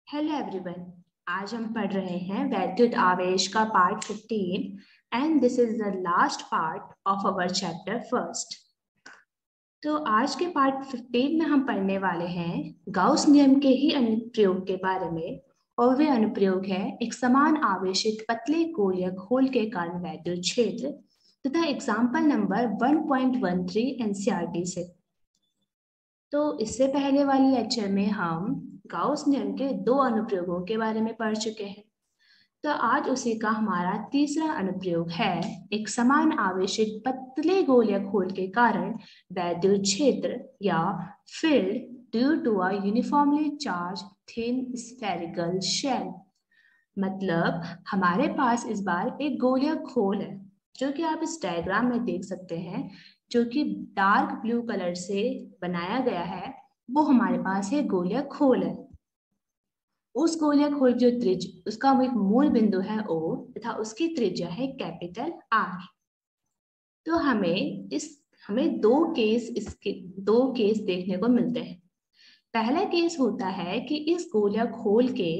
Hello everyone. आज हम पढ़ रहे हैं वैद्युत आवेश का part 15 and this is the last part of our chapter first. तो आज के पार्ट 15 में हम पढ़ने वाले हैं गाउस नियम के ही अनुप्रयोग के बारे में, और वे अनुप्रयोग है एक समान आवेशित पतले गोलीय घोल के कारण वैद्युत क्षेत्र तथा एग्जाम्पल नंबर 1.13 एनसीईआरटी से। तो इससे पहले वाले लेक्चर में हम गाउस नियम के दो अनुप्रयोगों के बारे में पढ़ चुके हैं। तो आज उसी का हमारा तीसरा अनुप्रयोग है एक समान आवेशित पतले गोलीय घोल के कारण वैद्युत क्षेत्र या field due to a uniformly charge thin spherical shell. मतलब हमारे पास इस बार एक गोलीय घोल है जो कि आप इस डायग्राम में देख सकते हैं, जो कि डार्क ब्लू कलर से बनाया गया है। वो हमारे पास है गोलीय घोल है। उस गोलीय घोल जो त्रिज्या उसका एक मूल बिंदु है O तथा उसकी त्रिज्या है कैपिटल R। तो हमें दो केस देखने को मिलते हैं। पहला केस होता है कि इस गोलीय घोल के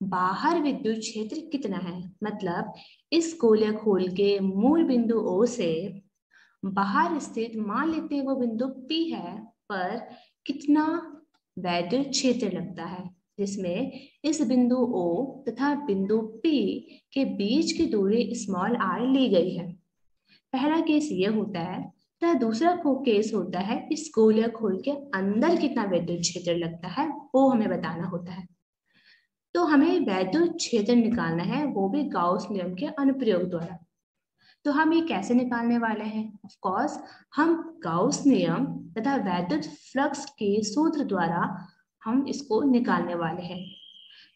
बाहर विद्युत क्षेत्र कितना है, मतलब इस गोलीय घोल के मूल बिंदु O से बाहर स्थित मान लेते हैं वो बिंदु P है, पर कितना वैद्युत क्षेत्र लगता है, जिसमें इस बिंदु O तथा बिंदु P के बीच की दूरी स्मॉल r ली गई है। पहला केस ये होता है। तथा दूसरा केस होता है इस गोलीय घोल के अंदर कितना वैद्युत क्षेत्र लगता है, वो हमें बताना होता है। तो हमें वैद्युत क्षेत्र निकालना है, वो भी गाउस नियम के अनुप्रयोग द्वारा। तो हम ये कैसे निकालने वाले हैं? ऑफ कोर्स हम गाउस नियम तथा वैद्युत फ्लक्स के सूत्र द्वारा हम इसको निकालने वाले हैं।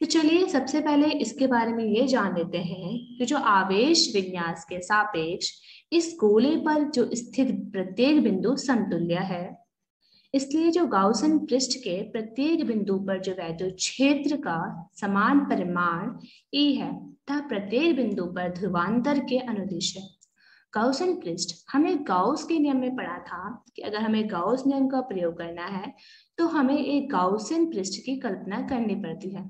तो चलिए सबसे पहले इसके बारे में ये जान लेते हैं कि जो आवेश विन्यास के सापेक्ष इस गोले पर जो स्थित प्रत्येक बिंदु समतुल्य है, इसलिए जो गाउसन पृष्ठ के प्रत्येक बिंदु पर जो वैद्युत क्षेत्र का समान परिमाण E है तथा प्रत्येक बिंदु पर ध्रुवांतर के अनुदिश है। गाउसन पृष्ठ हमने गाउस के नियम में पढ़ा था कि अगर हमें गाउस नियम का प्रयोग करना है तो हमें एक गाउसन पृष्ठ की कल्पना करनी पड़ती है।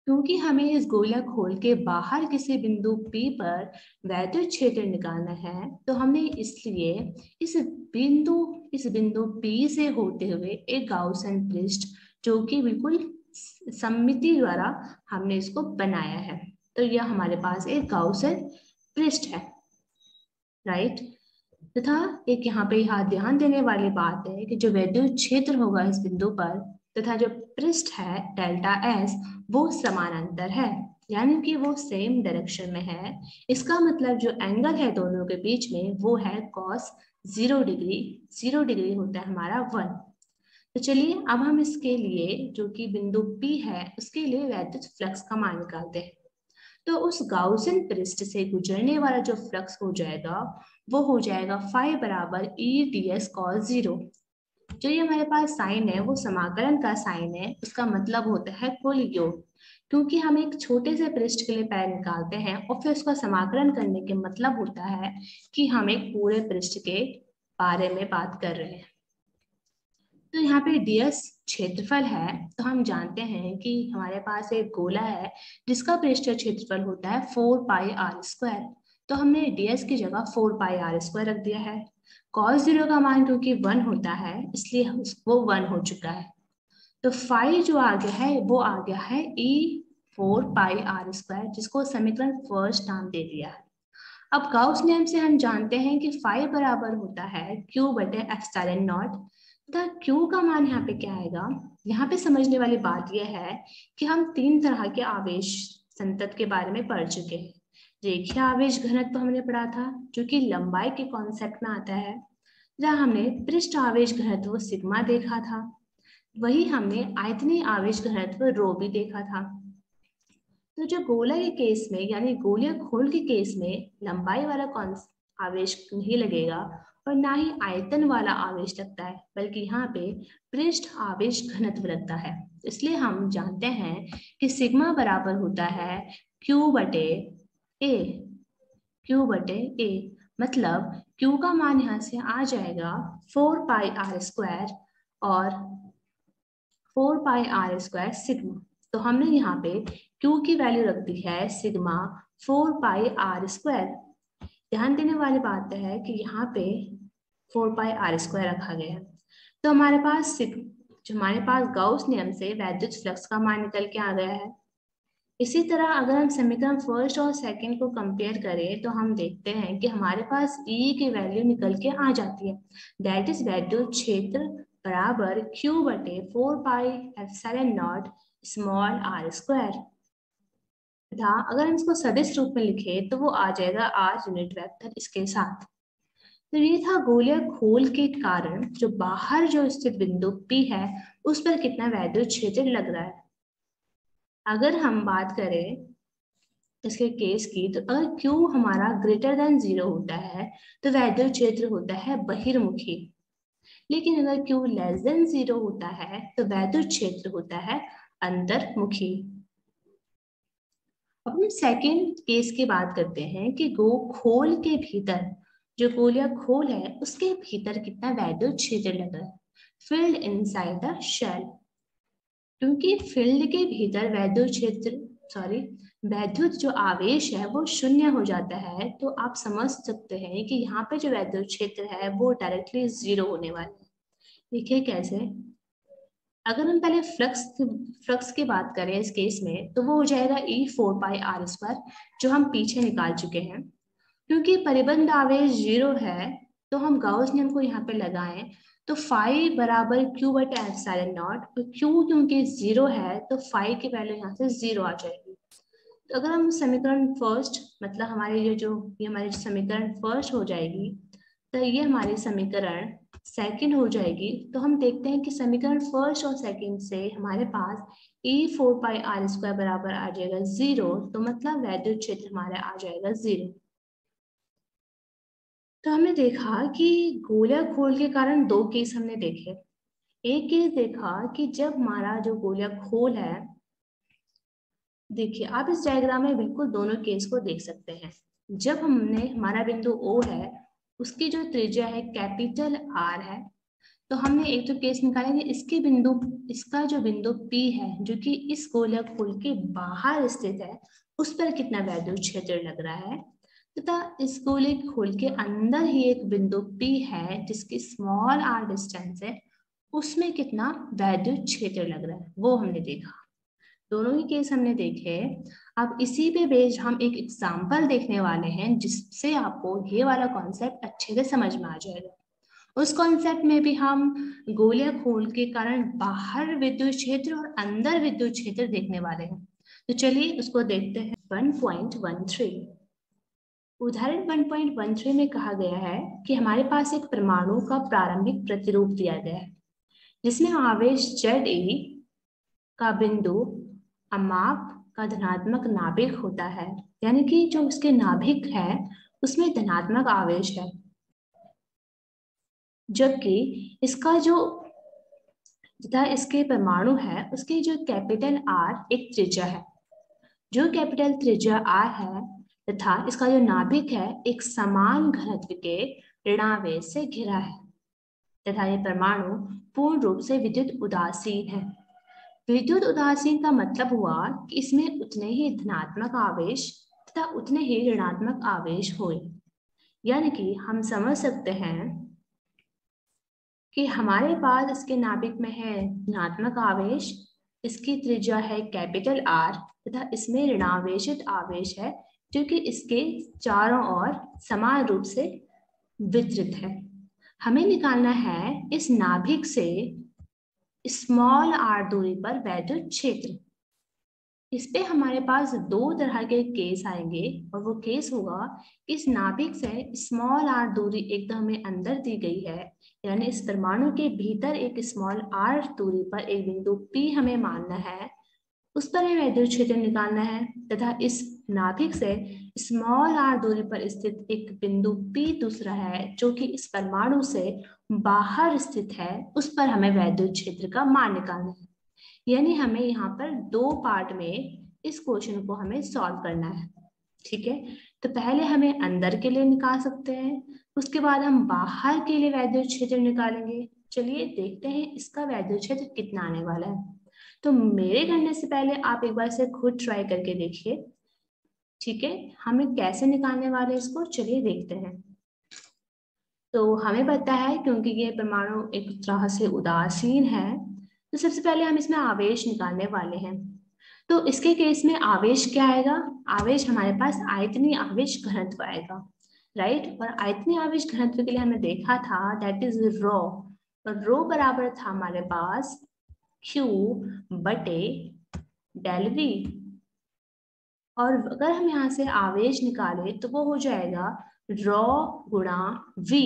क्योंकि हमें इस गोलीय घोल के बाहर किसी बिंदु P पर वैद्युत क्षेत्र निकालना है, तो हमने इसलिए इस बिंदु P से होते हुए एक गाउसन पृष्ठ जो कि बिल्कुल सममिति द्वारा हमने इसको बनाया है। तो यह हमारे पास एक गाउसन पृष्ठ है, राइट। तथा एक यहाँ पे ध्यान देने वाली बात है कि जो वैद्युत क्षेत्र होगा इस बिंदु पर तथा जो पृष्ठ है डेल्टा S वो समानांतर है, यानी कि वो सेम डायरेक्शन में है। इसका मतलब जो एंगल है दोनों के बीच में वो है cos 0 डिग्री। 0 डिग्री होता है हमारा 1। तो चलिए अब हम इसके लिए जो कि बिंदु P है उसके लिए वैद्युत फ्लक्स का मान निकालते हैं। तो उस गाउसन पृष्ठ से गुजरने वाला जो फ्लक्स हो जाएगा वो हो जाएगा phi बराबर E ds cos 0। जो ये हमारे पास साइन है वो समाकलन का साइन है, उसका मतलब होता है कुल योग। क्योंकि हम एक छोटे से पृष्ठ के लिए पैर निकालते हैं और फिर उसका समाकलन करने के मतलब होता है कि हम एक पूरे पृष्ठ के बारे में बात कर रहे हैं। तो यहाँ पे ds क्षेत्रफल है, तो हम जानते हैं कि हमारे पास एक गोला है जिसका पृष्ठीय क्षेत्रफल होता है 4 पाई r स्क्वायर। तो हमने ds की जगह 4 पाई r स्क्वायर रख दिया है। cos 0 का मान क्योंकि 1 होता है इसलिए वो 1 हो चुका है। तो phi जो आ गया है वो आ गया है e 4 पाई r स्क्वायर, जिसको समीकरण फर्स्ट नाम दे दिया है। अब गाउस नियम से हम जानते हैं कि phi बराबर होता है q बटे एप्सिलॉन नॉट। तथा Q का मान यहाँ पे क्या आएगा? यहाँ पे समझने वाली बात यह है कि हम तीन तरह के आवेश संतत के बारे में पढ़ चुके हैं। रेखीय आवेश घनत्व हमने पढ़ा था जो कि लंबाई के कॉन्सेप्ट में आता है, जहाँ हमने पृष्ठ आवेश घनत्व सिग्मा देखा था। वही हमने आयतनीय आवेश घनत्व रो भी देखा था। तो जो गोला के केस में यानी गोलीय घोल के केस में लंबाई वाला आवेश नहीं लगेगा और ना ही आयतन वाला आवेश लगता है, बल्कि यहाँ पे पृष्ठ आवेश घनत्व लगता है। इसलिए हम जानते हैं कि सिग्मा बराबर होता है Q बटे A। मतलब Q का मान यहाँ से आ जाएगा 4 पाई r स्क्वायर और 4 पाई r स्क्वायर सिग्मा। तो हमने यहाँ पे Q की वैल्यू रख दी है सिग्मा 4 पाई आर स्क्वायर। ध्यान देने वाली बात है कि यहाँ पे 4 पाई आर स्क्वायर रखा गया है। तो हमारे पास गाउस नियम से वैद्युत फ्लक्स का मान निकल के आ गया है। इसी तरह अगर हम समीकरण फर्स्ट और सेकंड को कंपेयर करें तो हम देखते हैं कि हमारे पास E की वैल्यू निकल के आ जाती है, दैट इज वैद्युत क्षेत्र बराबर Q बटे 4 pi epsilon not small r square. तथा अगर हम इसको सदिश रूप में लिखें तो वो आ जाएगा r यूनिट वेक्टर इसके साथ। तो ये था गोलीय खोल के कारण जो बाहर जो स्थित बिंदु P है उस पर कितना वैद्युत क्षेत्र लग रहा है। अगर हम बात करें इसके केस की, तो अगर Q हमारा ग्रेटर देन 0 होता है तो वैद्युत क्षेत्र होता है बहिर्मुखी, लेकिन अगर Q लेस देन 0 होता है तो वैद्युत क्षेत्र होता है अंतर्मुखी। अब हम सेकेंड केस की बात करते हैं कि खोल के भीतर जो गोलीय खोल है उसके भीतर कितना वैद्युत क्षेत्र लग रहा है, फील्ड इनसाइड द शेल। क्योंकि फील्ड के भीतर वैद्युत जो आवेश है वो शून्य हो जाता है, तो आप समझ सकते हैं कि यहाँ पे जो वैद्युत क्षेत्र है वो डायरेक्टली 0 होने वाला है। देखिए कैसे, अगर हम पहले फ्लक्स की बात करें इस केस में तो वो हो जाएगा E 4 पाई आर स्क्वायर, जो हम पीछे निकाल चुके हैं। क्योंकि परिबंध आवेश 0 है तो हम गाउस नियम को यहाँ पे लगाएं तो फाई बराबर Q बटे एप्सिलॉन नॉट, और Q क्योंकि 0 है तो फाई की वैल्यू यहाँ से 0 आ जाएगी। तो अगर हम समीकरण फर्स्ट मतलब ये हमारी समीकरण फर्स्ट हो जाएगी, तो ये हमारी समीकरण सेकंड हो जाएगी। तो हम देखते हैं कि समीकरण फर्स्ट और सेकंड से हमारे पास E 4 पाई आर स्क्वायर बराबर आ जाएगा 0, तो मतलब वैद्युत क्षेत्र हमारा आ जाएगा 0। तो हमने देखा कि गोलीय खोल के कारण दो केस हमने देखे। एक केस देखा कि जब हमारा जो गोलीय खोल है, देखिए आप इस डायग्राम में बिल्कुल दोनों केस को देख सकते हैं। जब हमारा बिंदु O है उसकी जो त्रिज्या है कैपिटल R है, तो हमने एक तो केस निकाला कि इसका जो बिंदु P है जो कि इस गोलीय खोल के बाहर स्थित है उस पर कितना वैद्युत क्षेत्र लग रहा है, तथा इस गोलीय खोल के अंदर ही एक बिंदु P है जिसकी स्मॉल r डिस्टेंस है, उसमें कितना वैद्युत क्षेत्र लग रहा है वो हमने देखा। दोनों ही केस हमने देखे। अब इसी पे बेस्ड हम एक एग्जांपल देखने वाले हैं जिससे आपको ये वाला कॉन्सेप्ट अच्छे से समझ में आ जाएगा। उस कॉन्सेप्ट में भी हम गोलीय खोल के कारण बाहर विद्युत क्षेत्र और अंदर विद्युत क्षेत्र देखने वाले हैं। तो चलिए उसको देखते हैं। 1.13 उदाहरण 1.13 में कहा गया है कि हमारे पास एक परमाणु का प्रारंभिक प्रतिरूप दिया गया है जिसमें आवेश ZE का बिंदु अमाप का धनात्मक नाभिक होता है, यानी कि जो उसके नाभिक है उसमें धनात्मक आवेश है, जबकि इसका जो तथा इसके परमाणु है उसकी जो कैपिटल R एक त्रिज्या है, जो कैपिटल त्रिज्या R है, तथा इसका जो नाभिक है एक समान घनत्व के ऋणावेश से घिरा है, तथा ये परमाणु पूर्ण रूप से विद्युत उदासीन है। विद्युत उदासीन का मतलब हुआ कि इसमें उतने ही धनात्मक आवेश तथा उतने ही ऋणात्मक आवेश हुए। यानी कि हम समझ सकते हैं कि हमारे पास इसके नाभिक में है धनात्मक आवेश, इसकी त्रिज्या है कैपिटल R तथा इसमें ऋणावेशित आवेश है जो कि इसके चारों ओर समान रूप से वितरित है। हमें निकालना है इस नाभिक से स्मॉल r दूरी पर वैद्युत क्षेत्र। इस पे हमारे पास दो तरह के केस आएंगे, और वो केस होगा इस नाभिक से स्मॉल r दूरी एकदम हमें अंदर दी गई है, यानी इस परमाणु के भीतर एक स्मॉल r दूरी पर एक बिंदु P हमें मानना है, उस पर हमें वैद्युत क्षेत्र निकालना है, तथा इस नाभिक से स्मॉल r दूरी पर स्थित एक बिंदु P दूसरा है जो कि इस परमाणु से बाहर स्थित है, उस पर हमें वैद्युत क्षेत्र का मान निकालना है। यानी हमें यहाँ पर दो पार्ट में इस क्वेश्चन को हमें सॉल्व करना है। ठीक है, तो पहले हमें अंदर के लिए निकाल सकते हैं, उसके बाद हम बाहर के लिए वैद्युत क्षेत्र निकालेंगे। चलिए देखते हैं इसका वैद्युत क्षेत्र कितना आने वाला है। तो मेरे करने से पहले आप एक बार से खुद ट्राई करके देखिए। ठीक है, हमें कैसे निकालने वाले हैं इसको, चलिए देखते हैं। तो हमें पता है क्योंकि ये परमाणु एक तरह से उदासीन है, तो सबसे पहले हम इसमें आवेश निकालने वाले हैं। तो इसके केस में आवेश क्या आएगा, आवेश हमारे पास आयतनीय आवेश घनत्व आएगा, राइट। और आयतनीय आवेश घनत्व के लिए हमने देखा था दैट इज रो, और रो बराबर था हमारे पास Q बटे डेल V। और अगर हम यहाँ से आवेश निकाले तो वो हो जाएगा रॉ गुणा V।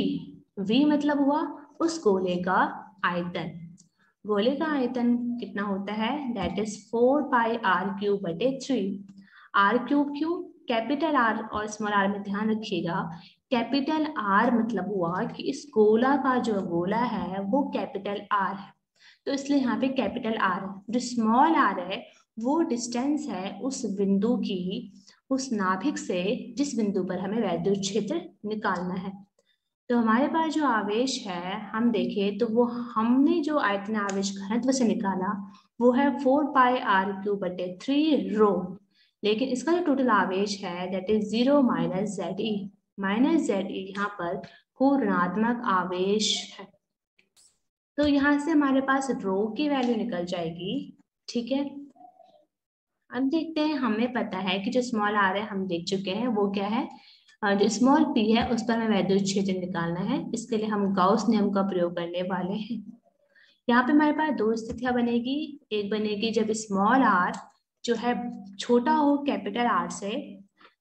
V मतलब हुआ उस गोले का आयतन। गोले का आयतन कितना होता है, that is 4 pi r cube बटे 3। आर क्यूब क्यों, कैपिटल आर और स्मॉल आर में ध्यान रखिएगा, कैपिटल आर मतलब हुआ कि इस गोला का जो गोला है वो कैपिटल आर है, तो इसलिए यहाँ पे कैपिटल आर है। जो स्मॉल आर है वो डिस्टेंस है उस बिंदु की, उस नाभिक से जिस बिंदु पर हमें वैद्युत क्षेत्र निकालना है। तो हमारे पास जो आवेश है हम देखें तो वो हमने जो आयतन आवेश घनत्व से निकाला वो है 4 पाई आर क्यूब बटे 3 रो, लेकिन इसका जो टोटल आवेश है that is 0 minus Z E. Minus Z E यहाँ पर ऋणात्मक आवेश है, तो यहाँ से हमारे पास रो की वैल्यू निकल जाएगी। ठीक है, अब देखते हैं, हमें पता है कि जो स्मॉल आर है हम देख चुके हैं वो क्या है, जो स्मॉल पी है उस पर हमें वैद्युत क्षेत्र निकालना है। इसके लिए हम गाउस नियम का प्रयोग करने वाले हैं। यहाँ पे हमारे पास दो स्थितियां बनेगी, एक बनेगी जब स्मॉल आर जो है छोटा हो कैपिटल आर से,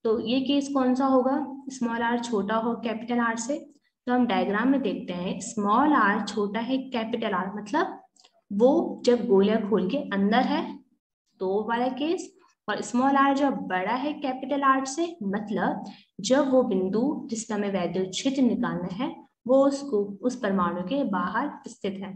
तो ये केस कौन सा होगा, स्मॉल आर छोटा हो कैपिटल आर से। तो हम डायग्राम में देखते हैं स्मॉल आर छोटा है कैपिटल आर, मतलब वो जब गोला खोल के अंदर है तो वाला केस, और स्मॉल आर जब बड़ा है कैपिटल आर से, मतलब जब वो बिंदु जिसका हमें वैद्युत क्षेत्र निकालना है वो उस परमाणु के बाहर स्थित है।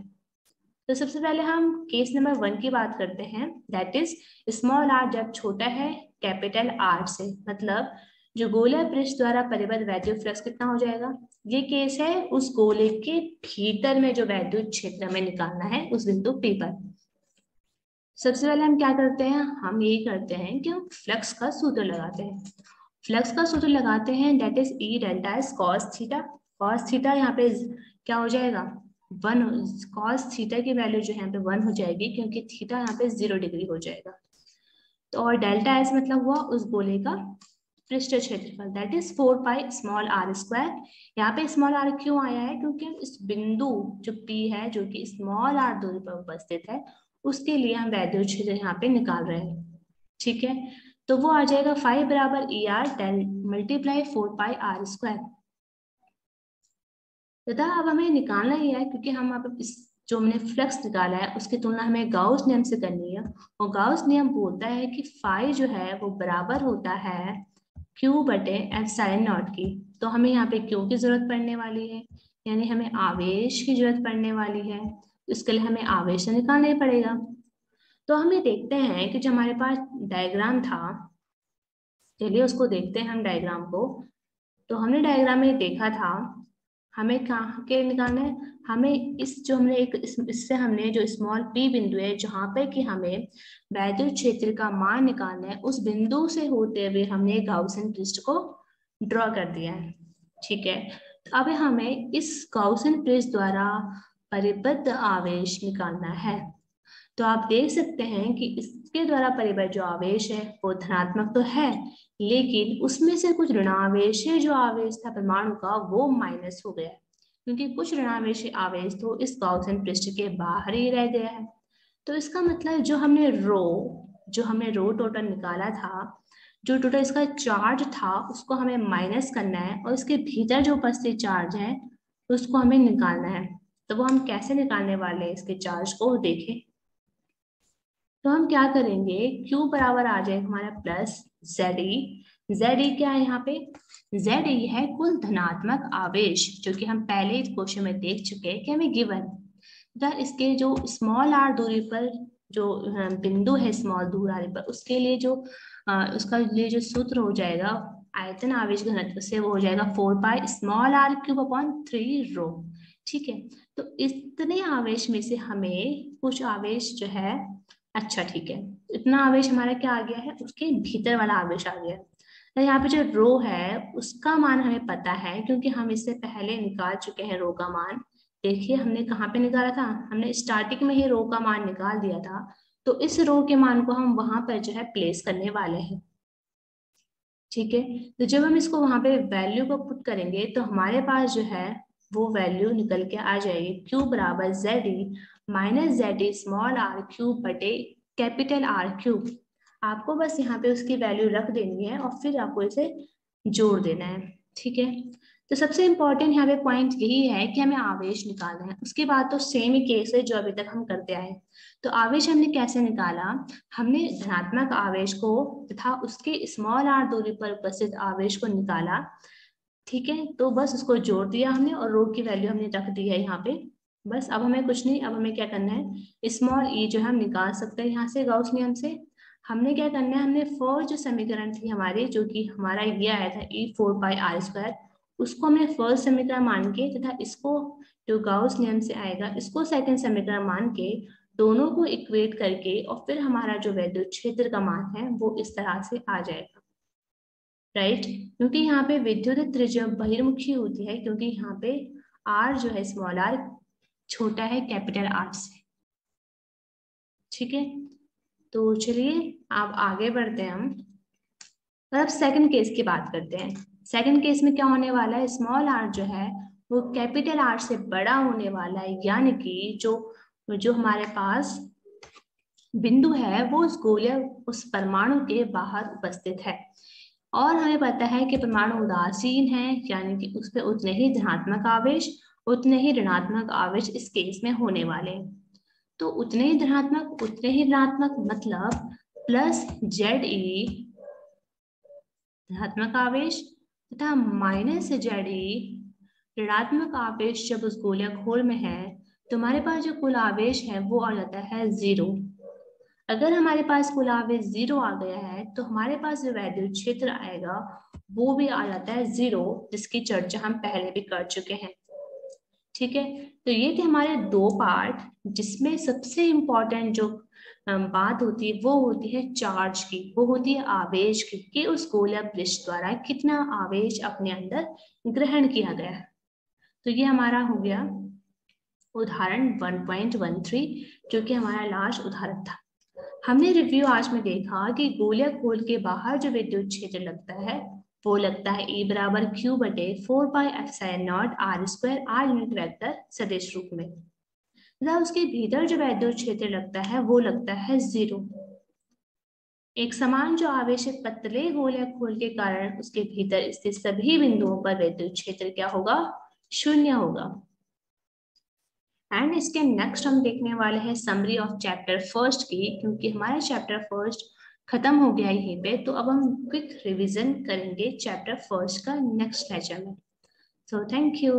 तो सबसे पहले हम केस नंबर 1 की बात करते हैं, दैट इज स्मॉल आर जब छोटा है कैपिटल आर से, मतलब जो गोले पृष्ठ द्वारा परिबद्ध वैद्युत फ्लक्स कितना हो जाएगा। ये केस है उस गोले के भीतर में जो वैद्युत क्षेत्र हमें निकालना है उस बिंदु P पर। सबसे पहले हम क्या करते हैं, हम यही करते हैं कि हम फ्लक्स का सूत्र लगाते हैं। फ्लक्स का सूत्र लगाते हैं that is E delta S cos theta. Cos theta यहाँ पे क्या हो जाएगा 1, कॉस थीटा की वैल्यू जो है यहाँ पे 1 हो जाएगी क्योंकि थीटा यहाँ पे 0 डिग्री हो जाएगा। तो और डेल्टा एस मतलब हुआ उस गोले का पृष्ठ क्षेत्रफल that is 4 pi small r square. यहाँ पे स्मॉल आर क्यों आया है, क्योंकि इस बिंदु जो पी है जो कि स्मॉल आर दूरी पर उपस्थित है उसके लिए हम वैद्युत क्षेत्र यहाँ पे निकाल रहे हैं। ठीक है, तो वो आ जाएगा 5 बराबर E r del multiply 4 pi r square. तथा अब हमें निकालना ही है क्योंकि हम अब इस जो हमने फ्लक्स निकाला है उसकी तुलना हमें गाउस नियम से करनी है, और गाउस नियम बोलता है कि फाई जो है वो बराबर होता है क्यू बटे एप्सिलॉन नॉट की। तो हमें यहाँ पे क्यू की जरूरत पड़ने वाली है, यानी हमें आवेश की जरूरत पड़ने वाली है, इसके लिए हमें आवेश निकालना ही पड़ेगा। तो हमें देखते हैं कि जो हमारे पास डायग्राम था, चलिए उसको देखते हैं हम डायग्राम को। तो हमने डायग्राम में देखा था हमें कहाँ के निकालना है, हमें इस जो हमने एक इससे हमने जो स्मॉल पी बिंदु है जहां पर कि हमें वैद्युत क्षेत्र का मान निकालना है उस बिंदु से होते हुए हमने गाउसन पृष्ठ को ड्रॉ कर दिया है। ठीक है, तो अब हमें इस गाउसन पृष्ठ द्वारा परिबद्ध आवेश निकालना है। तो आप देख सकते हैं कि इसके द्वारा परिबद्ध जो आवेश है वो धनात्मक तो है, लेकिन उसमें से कुछ ऋणावेश है जो आवेश था परमाणु का वो माइनस हो गया, क्योंकि कुछ ऋणावेश आवेश तो इस गाउसन पृष्ठ के बाहर ही रह गया है। तो इसका मतलब जो हमने रो टोटल निकाला था, जो टोटल इसका चार्ज था उसको हमें माइनस करना है, और इसके भीतर जो उपस्थित चार्ज है उसको हमें निकालना है। तो वो हम कैसे निकालने वाले हैं इसके चार्ज को देखें। तो हम क्या करेंगे, Q बराबर आ जाएगा हमारा प्लस ZE क्या है यहाँ पे, ZE है कुल धनात्मक आवेश, जो कि हम पहले इस क्वेश्चन में देख चुके हैं कि हमें गिवन। इसके जो स्मॉल आर दूरी पर जो बिंदु है स्मॉल दूरी पर उसके लिए जो उसका लिए जो सूत्र हो जाएगा आयतन आवेश घनत्व से वो हो जाएगा 4 pi small r cube upon 3 rho. ठीक है, तो इतने आवेश में से हमें कुछ आवेश जो है अच्छा ठीक है, इतना आवेश हमारा क्या आ गया है, उसके भीतर वाला आवेश आ गया। तो यहाँ पे जो रो है उसका मान हमें पता है क्योंकि हम इससे पहले निकाल चुके हैं रो का मान। देखिए हमने कहाँ पे निकाला था, हमने स्टार्टिंग में ही रो का मान निकाल दिया था। तो इस रो के मान को हम वहां पर जो है प्लेस करने वाले हैं। ठीक है, तो जब हम इसको वहां पे वैल्यू को पुट करेंगे तो हमारे पास जो है वो वैल्यू निकल के आ जाएगी, क्यू बराबर Z E minus Z E small r cube बटे कैपिटल आर क्यूब। आपको बस यहाँ पे उसकी वैल्यू रख देनी है और फिर आपको इसे जोड़ देना है। ठीक है, तो सबसे इंपॉर्टेंट यहाँ पे पॉइंट यही है कि हमें आवेश निकालना है। उसके बाद तो सेम ही केस है जो अभी तक हम करते आए। तो आवेश हमने कैसे निकाला, हमने धनात्मक आवेश को तथा उसके स्मॉल आर दूरी पर उपस्थित आवेश को निकाला। ठीक है, तो बस उसको जोड़ दिया हमने और रो की वैल्यू हमने रख दी है यहाँ पे। बस अब हमें कुछ नहीं, अब हमें क्या करना है, स्मॉल ई जो हम निकाल सकते हैं यहाँ से गाउस नियम से। हमने क्या करना है, हमने फर्स्ट जो समीकरण थी हमारी, जो कि हमारा ये आया था E4πr², उसको हमने फर्स्ट समीकरण मान के तथा इसको जो गाउस नियम से आएगा इसको सेकंड समीकरण मान के दोनों को इक्वेट करके और फिर हमारा जो विद्युत क्षेत्र का मान है वो इस तरह से आ जाएगा। राइट, क्योंकि यहाँ पे विद्युत त्रिज्या बहिर्मुखी होती है क्योंकि यहाँ पे आर जो है स्मॉल आर छोटा है कैपिटल आर से। ठीक है, तो चलिए अब आगे बढ़ते हैं हम। अब सेकंड केस की बात करते हैं। सेकंड केस में क्या होने वाला है, स्मॉल आर जो है वो कैपिटल आर से बड़ा होने वाला है, यानी कि जो जो हमारे पास बिंदु है वो उस गोलीय उस परमाणु के बाहर उपस्थित है। और हमें पता है कि परमाणु उदासीन है, यानी कि उस पर उतने ही धनात्मक आवेश उतने ही ऋणात्मक आवेश इस केस में होने वाले हैं। तो उतने ही धनात्मक उतने ही ऋणात्मक मतलब प्लस जेड ई धनात्मक आवेश तथा माइनस जेड ई ऋणात्मक आवेश जब उस गोलीय खोल में है तो हमारे पास जो कुल आवेश है वो आ जाता है 0। अगर हमारे पास कुल आवेश 0 आ गया है तो हमारे पास जो विद्युत क्षेत्र आएगा वो भी आ जाता है 0, जिसकी चर्चा हम पहले भी कर चुके हैं। ठीक है, तो ये थे हमारे दो पार्ट जिसमें सबसे इम्पोर्टेंट जो बात होती है वो होती है चार्ज की, वो होती है आवेश की, कि उस गोलीय पृष्ठ द्वारा कितना आवेश अपने अंदर ग्रहण किया गया है। तो ये हमारा हो गया उदाहरण 1.13, जो कि हमारा लास्ट उदाहरण था। हमने रिव्यू आज में देखा कि गोलीय खोल के बाहर जो विद्युत क्षेत्र लगता है वो लगता है E बराबर Q बटे 4πε0 r² r यूनिट वेक्टर सदिश रूप में, तथा उसके भीतर जो विद्युत क्षेत्र लगता है वो लगता है 0। एक समान जो आवेशित पतले गोलीय खोल के कारण उसके भीतर स्थित सभी बिंदुओं पर विद्युत क्षेत्र क्या होगा, 0 होगा। एंड इसके नेक्स्ट हम देखने वाले हैं समरी ऑफ चैप्टर फर्स्ट की, क्योंकि हमारा चैप्टर फर्स्ट खत्म हो गया यहीं पे। तो अब हम क्विक रिवीजन करेंगे चैप्टर फर्स्ट का नेक्स्ट लेक्चर में। So thank you.